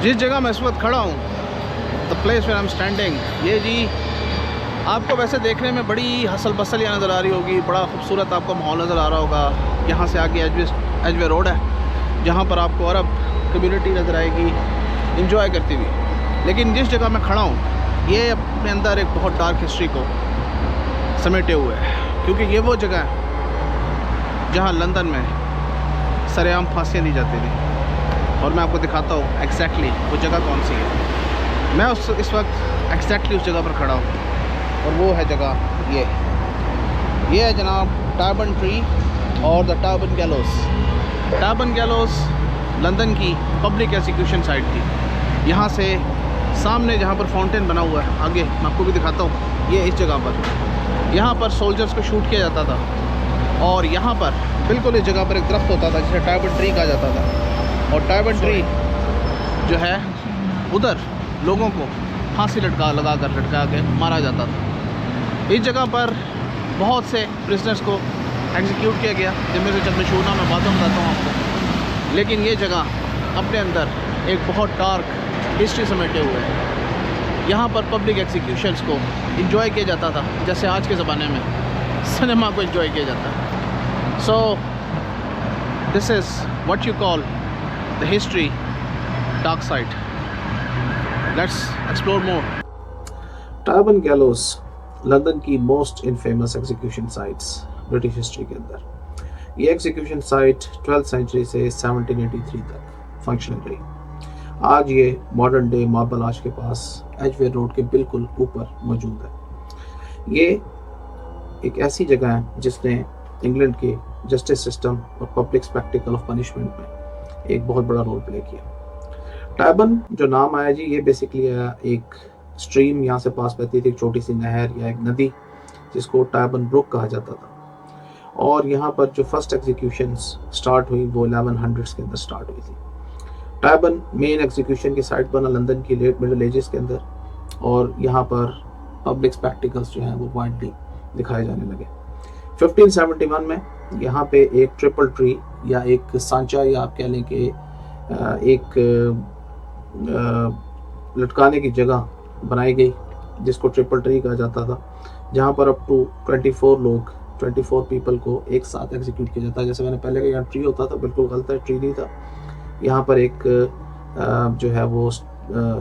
जिस जगह मैं इस वक्त खड़ा हूँ, the place where I am standing, ये जी आपको वैसे देखने में बड़ी हसल बसल यहाँ नज़र आ रही होगी, बड़ा खूबसूरत आपको माहौल नज़र आ रहा होगा। यहाँ से आगे एजवे रोड है जहाँ पर आपको अरब कम्युनिटी नज़र आएगी इंजॉय करती हुई। लेकिन जिस जगह मैं खड़ा हूँ ये अपने अंदर एक बहुत डार्क हिस्ट्री को समेटे हुए है, क्योंकि ये वो जगह है जहाँ लंदन में सरेआम फांसियाँ दी जाती थी। और मैं आपको दिखाता हूँ एग्जैक्टली वो जगह कौन सी है। मैं इस वक्त एग्जैक्टली उस जगह पर खड़ा हूँ और वो है जगह ये है जनाब टार्बन ट्री और द टार्बन गैलोस। टार्बन गैलोस लंदन की पब्लिक एग्जीक्यूशन साइट थी। यहाँ से सामने जहाँ पर फाउंटेन बना हुआ है, आगे मैं आपको भी दिखाता हूँ, ये इस जगह पर यहाँ पर सोल्जर्स को शूट किया जाता था। और यहाँ पर बिल्कुल इस जगह पर एक दरख्त होता था जिसे टार्बन ट्री कहा जाता था। और टार्बन ट्री जो है उधर लोगों को फांसी लटका के मारा जाता था। इस जगह पर बहुत से प्रिजनर्स को एग्जीक्यूट किया गया, जिनमें से चंद मशहूर मैं बातों बताता हूँ आपको। लेकिन ये जगह अपने अंदर एक बहुत डार्क हिस्ट्री समेटे हुए है। यहाँ पर पब्लिक एग्जीक्यूशंस को इंजॉय किया जाता था जैसे आज के ज़माने में सिनेमा को इंजॉय किया जाता है। So this is what you call the history dark side. Let's explore more. Tyburn gallows London की most infamous execution sites British history के अंदर। ये एग्जीक्यूशन साइट 12th सेंचुरी से 1783 तक फंक्शनल रही। आज ये मॉडर्न डे मार्बल आर्च के पास एजवे रोड के बिल्कुल ऊपर मौजूद है। ये एक ऐसी जगह है जिसने इंग्लैंड के जस्टिस सिस्टम और पब्लिक स्पेक्टिकल ऑफ पनिशमेंट में एक बहुत बड़ा रोल प्ले किया। टार्बन जो नाम आया जी, ये बेसिकली एक स्ट्रीम यहाँ से पास बहती थी, एक छोटी सी नहर या एक नदी जिसको टार्बन ब्रुक कहा जाता था। और यहाँ पर जो फर्स्ट एग्जीक्यूशंस स्टार्ट हुई वो 1100s के अंदर स्टार्ट हुई थी। टार्बन मेन एग्जीक्यूशन की साइट बना लंदन की लेट मिडिल एजेस के अंदर, और यहाँ पर पब्लिक स्पेक्टिकल्स जो हैं वो वाइडली दिखाए जाने लगे। 1571 में यहाँ पे एक ट्रिपल ट्री या एक सांचा या आप कह लें कि एक लटकाने की जगह बनाई गई जिसको ट्रिपल ट्री कहा जाता था, जहाँ पर अप टू 24 पीपल को एक साथ एग्जीक्यूट किया जाता है। जैसे मैंने पहले कहा यहाँ ट्री होता था, बिल्कुल गलत है, ट्री नहीं था। यहाँ पर एक जो है वो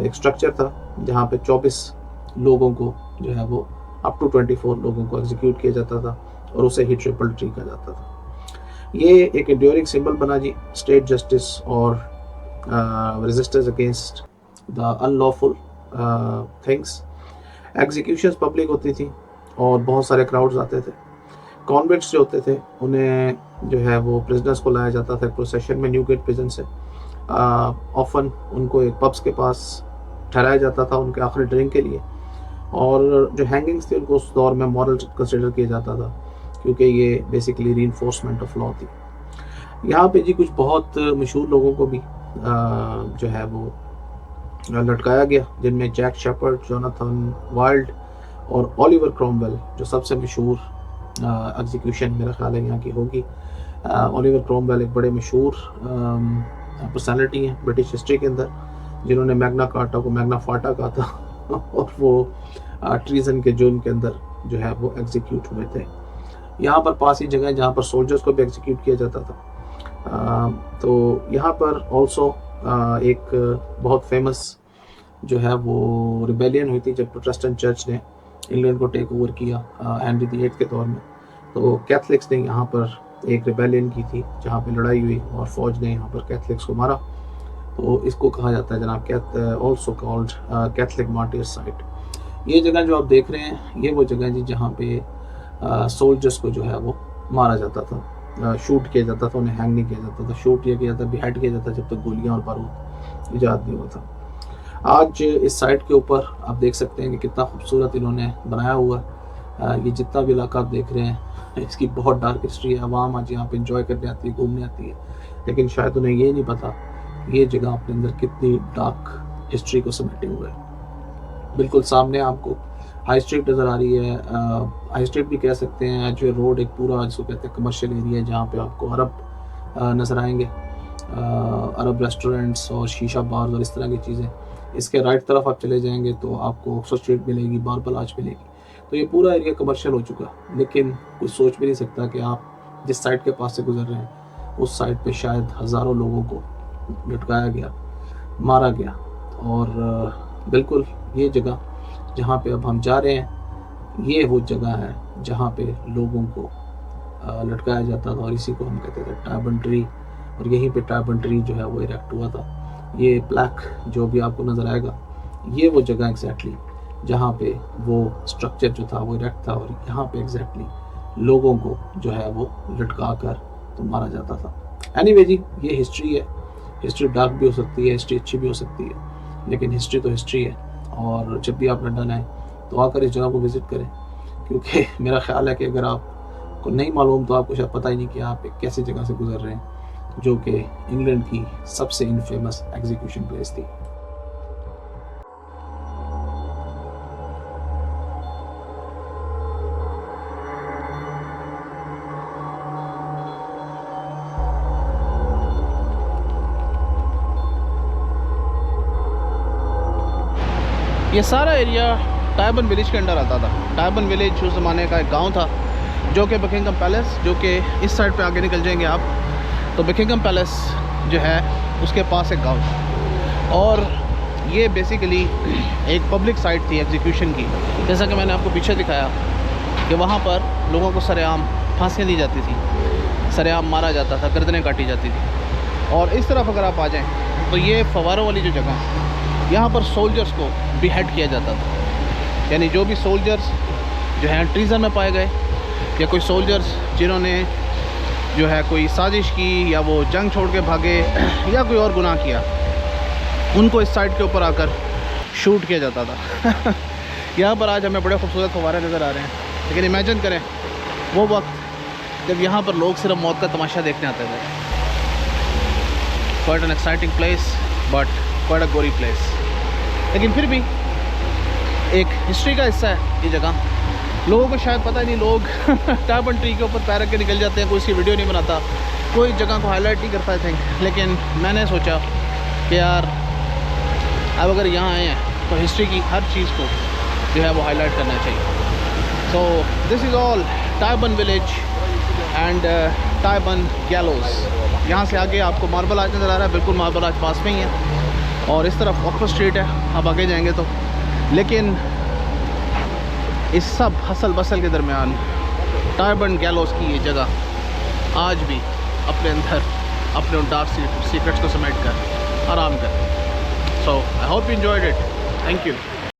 एक स्ट्रक्चर था जहाँ पे 24 लोगों को जो है वो अप टू 24 लोगों को एग्जीक्यूट किया जाता था और उसे ही ट्रिपल ट्री कहा जाता था। ये एक एंड्योरिंग सिंबल बना जी स्टेट जस्टिस और resistance against the unlawful things. Executions public होती थी और बहुत सारे क्राउड्स आते थे। कॉन्विक्ट्स जो होते थे उन्हें जो है वो प्रिजनर्स को लाया जाता था प्रोसेशन में न्यूगेट प्रिजन से। ऑफन उनको एक पब्स के पास ठहराया जाता था उनके आखिरी ड्रिंक के लिए। और जो हैंगिंग्स थी उनको उस दौर में मॉरल कंसिडर किया जाता था क्योंकि ये बेसिकली रीइंफोर्समेंट ऑफ लॉ थी। यहाँ पे जी कुछ बहुत मशहूर लोगों को भी जो है वो लटकाया गया, जिनमें जैक शेपर्ड, जोनाथन वाइल्ड और ओलिवर क्रोमवेल जो सबसे मशहूर एग्जीक्यूशन मेरा ख्याल है यहाँ की होगी। ओलिवर क्रोमवेल एक बड़े मशहूर पर्सनालिटी हैं ब्रिटिश हिस्ट्री के अंदर, जिन्होंने मैग्ना कार्टा को मैग्ना फाटा कहा था और वो ट्रीजन के जुर्म के अंदर जो है वो एग्जीक्यूट हुए थे। यहाँ पर पास ही जगह है जहाँ पर सोल्जर्स को भी एग्जीक्यूट किया जाता था। तो यहाँ पर ऑल्सो एक बहुत फेमस जो है वो रिबेलियन हुई थी जब प्रोटेस्टेंट चर्च ने इंग्लैंड को टेक ओवर किया हेनरी VIII के दौर में। तो कैथलिक्स ने यहाँ पर एक रिबेलियन की थी जहाँ पे लड़ाई हुई और फौज ने यहाँ पर कैथलिक्स को मारा। तो इसको कहा जाता है जनाब also called Catholic martyrs site. ये जगह जो आप देख रहे हैं ये वो जगह जी जहाँ पे सोल्जर्स को जो है वो मारा जाता था, शूट किया जाता था, उन्हें हैंग नहीं किया जाता था, शूट किया जाता, बिहेड किया जाता जब तक गोलियाँ और बारूद ईजाद नहीं हुआ था। आज इस साइट के ऊपर आप देख सकते हैं कि कितना खूबसूरत इन्होंने बनाया हुआ है। ये जितना भी इलाका आप देख रहे हैं इसकी बहुत डार्क हिस्ट्री है। आवाम आज यहाँ पे इंजॉय करने आती है, घूमने आती है, लेकिन शायद उन्हें ये नहीं पता ये जगह अपने अंदर कितनी डार्क हिस्ट्री को समेटे हुए है। बिल्कुल सामने आपको हाई स्ट्रीट नज़र आ रही है, हाई स्ट्रीट भी कह सकते हैं। जो रोड एक पूरा जिसको कहते हैं कमर्शियल एरिया है जहाँ पे आपको अरब नज़र आएंगे। अरब रेस्टोरेंट्स और शीशा बार्स और इस तरह की चीज़ें। इसके राइट तरफ आप चले जाएंगे तो आपको ऑक्सफोर्ड स्ट्रीट मिलेगी, मार्बल आर्च मिलेगी। तो ये पूरा एरिया कमर्शियल हो चुका है, लेकिन कुछ सोच भी नहीं सकता कि आप जिस साइड के पास से गुजर रहे हैं उस साइड पे शायद हज़ारों लोगों को लटकाया गया, मारा गया। और बिल्कुल ये जगह जहाँ पे अब हम जा रहे हैं, ये वो जगह है जहाँ पे लोगों को लटकाया जाता था, और इसी को हम कहते थे टाइबन ट्री। और यहीं पे टाइबन ट्री जो है वो इरेक्ट हुआ था। ये ब्लैक जो भी आपको नज़र आएगा, ये वो जगह एग्जैक्टली जहाँ पे वो स्ट्रक्चर जो था वो इरेक्ट था, और यहाँ पे एग्जैक्टली लोगों को जो है वो लटका कर तो मारा जाता था। एनीवे जी, ये हिस्ट्री है। हिस्ट्री डार्क भी हो सकती है, हिस्ट्री अच्छी भी हो सकती है, लेकिन हिस्ट्री तो हिस्ट्री है। और जब भी आप लंदन आए तो आकर इस जगह को विज़िट करें, क्योंकि मेरा ख्याल है कि अगर आपको नहीं मालूम तो आपको शायद पता ही नहीं कि आप एक कैसी जगह से गुजर रहे हैं, जो कि इंग्लैंड की सबसे इनफेमस एग्जीक्यूशन प्लेस थी। ये सारा एरिया टाइबन विलेज के अंडर आता था। टाइबन विलेज उस ज़माने का एक गांव था, जो कि बकिंगम पैलेस, जो कि इस साइड पे आगे निकल जाएंगे आप तो बकिंगम पैलेस जो है उसके पास एक गांव था। और ये बेसिकली एक पब्लिक साइट थी एग्जीक्यूशन की। जैसा कि मैंने आपको पीछे दिखाया कि वहाँ पर लोगों को सरेआम फांसियाँ दी जाती थी, सरेआम मारा जाता था, गर्दनें काटी जाती थी। और इस तरफ अगर आप आ जाएँ तो ये फवारों वाली जो जगह है, यहाँ पर सोल्जर्स को बिहेड किया जाता था। यानी जो भी सोल्जर्स जो हैं ट्रीज़न में पाए गए, या कोई सोल्जर्स जिन्होंने जो है कोई साजिश की, या वो जंग छोड़ के भागे, या कोई और गुनाह किया, उनको इस साइड के ऊपर आकर शूट किया जाता था। यहाँ पर आज हमें बड़े खूबसूरत फव्वारे नज़र आ रहे हैं, लेकिन इमेजिन करें वो वक्त जब यहाँ पर लोग सिर्फ मौत का तमाशा देखने आते थे। Quite an exciting place but quite a गोरी प्लेस। लेकिन फिर भी एक हिस्ट्री का हिस्सा है ये जगह। लोगों को शायद पता ही नहीं, लोग टाइबन ट्री के ऊपर पैर रख के निकल जाते हैं, कोई इसकी वीडियो नहीं बनाता, कोई जगह को हाईलाइट नहीं करता आई थिंक। लेकिन मैंने सोचा कि यार अब अगर यहाँ आए हैं तो हिस्ट्री की हर चीज़ को जो है वो हाईलाइट करना चाहिए। So this is all Tyburn village and Tyburn gallows. यहाँ से आगे आपको मार्बल आर्च नज़र आ रहा है, बिल्कुल मार्बल आर्च पास में ही है। और इस तरफ ऑक्सफोर्ड स्ट्रीट है, आप आगे जाएंगे तो। लेकिन इस सब हसल बसल के दरमियान टाइबन गैलोस की ये जगह आज भी अपने अंदर अपने उन डार्क सीक्रेट्स को समेट कर आराम कर। So I hope you enjoyed it. Thank you.